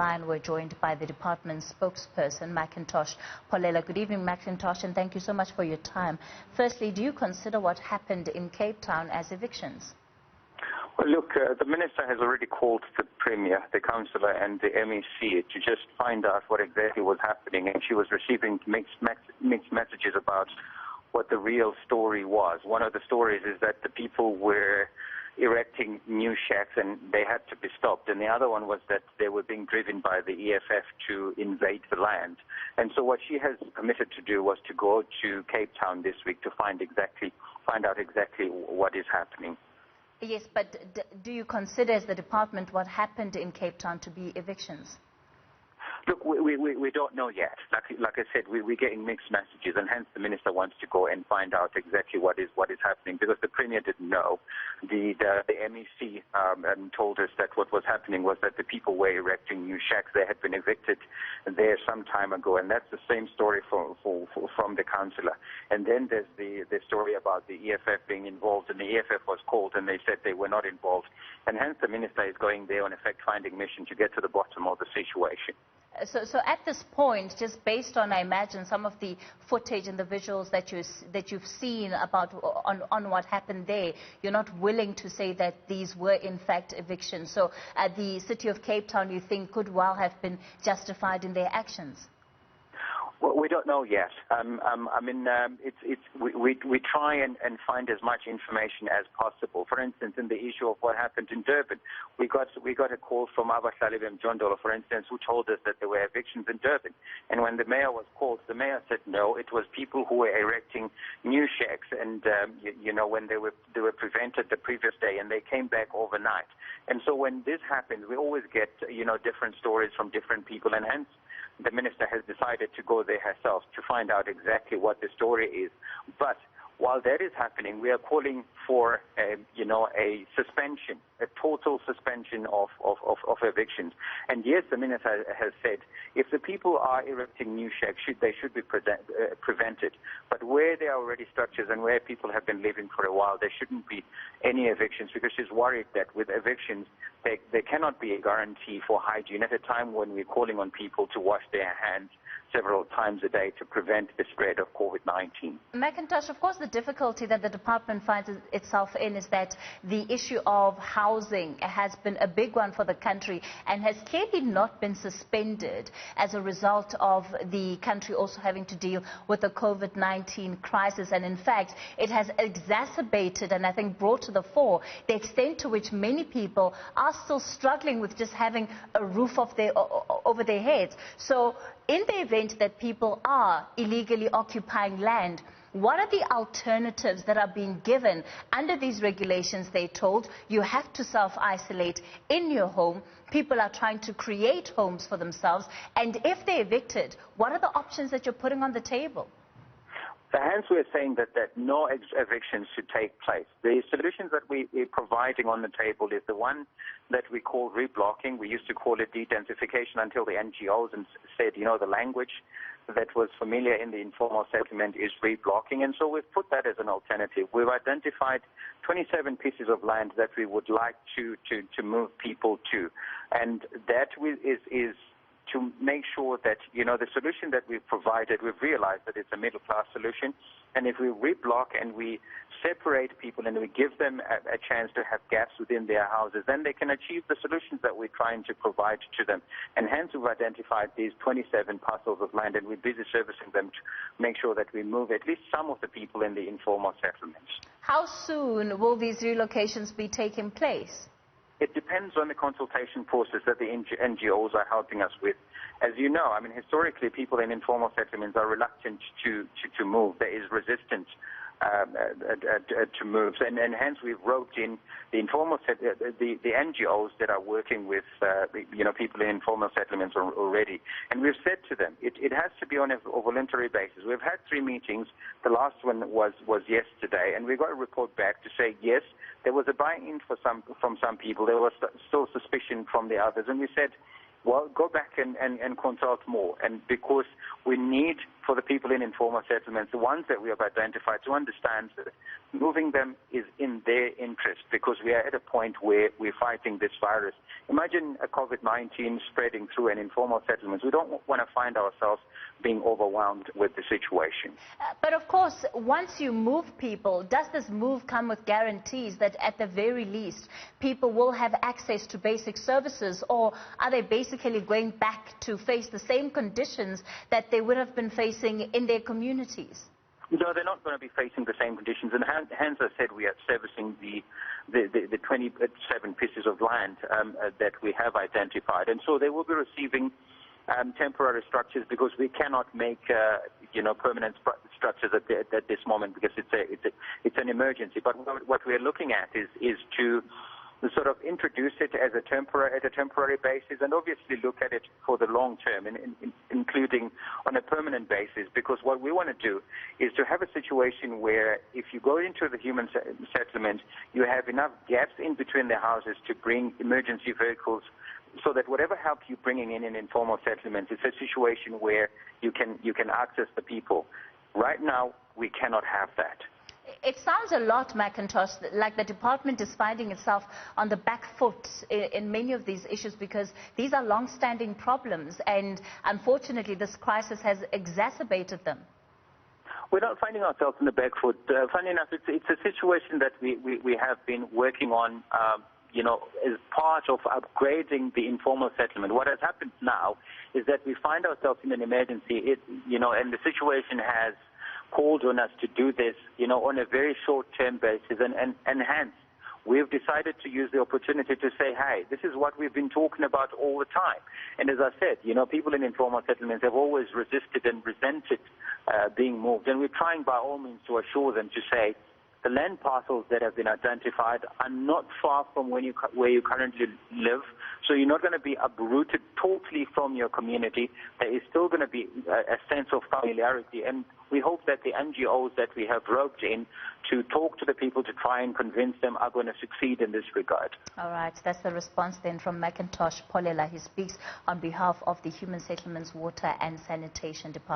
line, we're joined by the department spokesperson, Macintosh Polela. Good evening, Macintosh, and thank you so much for your time. Firstly, do you consider what happened in Cape Town as evictions? Well, look, the Minister has already called the Premier, the Councillor and the MEC to just find out what exactly was happening, and she was receiving mixed messages about what the real story was. One of the stories is that the people were erecting new shacks and they had to be stopped, and the other one was that they were being driven by the EFF to invade the land. And so what she has committed to do was to go to Cape Town this week to find out exactly what is happening. Yes, but do you consider as the department what happened in Cape Town to be evictions? Look, we don't know yet. Like I said, we're getting mixed messages, and hence the Minister wants to go and find out exactly what is happening, because the Premier didn't know. The MEC told us that what was happening was that the people were erecting new shacks. They had been evicted there some time ago, and that's the same story from the councillor. And then there's the story about the EFF being involved, and the EFF was called, and they said they were not involved. And hence the Minister is going there on a fact-finding mission to get to the bottom of the situation. So at this point, just based on, I imagine, some of the footage and the visuals that you've seen about on what happened there, you're not willing to say that these were in fact evictions. So the City of Cape Town, you think, could well have been justified in their actions? Well, we don't know yet. We try and find as much information as possible. For instance, in the issue of what happened in Durban, we got a call from Abahlali Mjondolo, for instance, who told us that there were evictions in Durban. And when the mayor was called, the mayor said no, it was people who were erecting new shacks, and when they were prevented the previous day, and they came back overnight. And so when this happens, we always get different stories from different people, and hence the Minister has decided to go there herself to find out exactly what the story is. But while that is happening, we are calling for a suspension, a total suspension of evictions. And yes, the Minister has said if the people are erecting new shacks, they should be prevented. But where there are already structures and where people have been living for a while, there shouldn't be any evictions, because she's worried that with evictions, there cannot be a guarantee for hygiene at a time when we're calling on people to wash their hands several times a day to prevent the spread of COVID-19. Macintosh, of course, the difficulty that the department finds itself in is that the issue of housing has been a big one for the country and has clearly not been suspended as a result of the country also having to deal with the COVID-19 crisis. And in fact, it has exacerbated and I think brought to the fore the extent to which many people are still struggling with just having a roof over their heads. So in the event that people are illegally occupying land, what are the alternatives that are being given under these regulations? They're told you have to self-isolate in your home. People are trying to create homes for themselves. And if they're evicted, what are the options that you're putting on the table? Hence, we're saying that no evictions should take place. The solutions that we're providing on the table is the one that we call reblocking. We used to call it dedensification until the NGOs said, the language that was familiar in the informal settlement is reblocking. And so we've put that as an alternative. We've identified 27 pieces of land that we would like to move people to. And that is to make sure that, the solution that we've provided, we've realized that it's a middle-class solution. And if we reblock and we separate people and we give them a chance to have gaps within their houses, then they can achieve the solutions that we're trying to provide to them. And hence we've identified these 27 parcels of land, and we're busy servicing them to make sure that we move at least some of the people in the informal settlements. How soon will these relocations be taking place? It depends on the consultation process that the NGOs are helping us with. As you know, historically, people in informal settlements are reluctant to move. There is resistance to moves, and hence we've roped in the informal the NGOs that are working with people in informal settlements already, and we've said to them it has to be on a voluntary basis. We've had 3 meetings. The last one was yesterday, and we got a report back to say yes, there was a buy-in from some people. There was still suspicion from the others, and we said, well, go back and consult more, and because we need for the people in informal settlements, the ones that we have identified, to understand that moving them is in their interest, because we are at a point where we're fighting this virus. Imagine a COVID-19 spreading through an informal settlement. We don't want to find ourselves being overwhelmed with the situation. But of course, once you move people, does this move come with guarantees that at the very least people will have access to basic services, or are they basically going back to face the same conditions that they would have been facing in their communities? No, they're not going to be facing the same conditions. And hence I said we are servicing the 27 pieces of land that we have identified. And so they will be receiving temporary structures, because we cannot make permanent structures at this moment, because it's an emergency. But what we are looking at is to sort of introduce it as a temporary basis, and obviously look at it for the long term, including on a permanent basis, because what we want to do is to have a situation where if you go into the human settlement, you have enough gaps in between the houses to bring emergency vehicles, so that whatever help you're bringing in informal settlements, it's a situation where you can access the people. Right now, we cannot have that. It sounds a lot, McIntosh, like the department is finding itself on the back foot in many of these issues, because these are long-standing problems, and unfortunately this crisis has exacerbated them. We're not finding ourselves in the back foot. Funny enough, it's a situation that we have been working on as part of upgrading the informal settlement. What has happened now is that we find ourselves in an emergency, and the situation has called on us to do this, on a very short-term basis, and hence we've decided to use the opportunity to say, hey, this is what we've been talking about all the time. And as I said, people in informal settlements have always resisted and resented being moved, and we're trying by all means to assure them, to say, the land parcels that have been identified are not far from where you currently live, so you're not going to be uprooted totally from your community. There is still going to be a sense of familiarity, and we hope that the NGOs that we have roped in to talk to the people to try and convince them are going to succeed in this regard. All right, that's the response then from McIntosh Polela. He speaks on behalf of the Human Settlements, Water and Sanitation Department.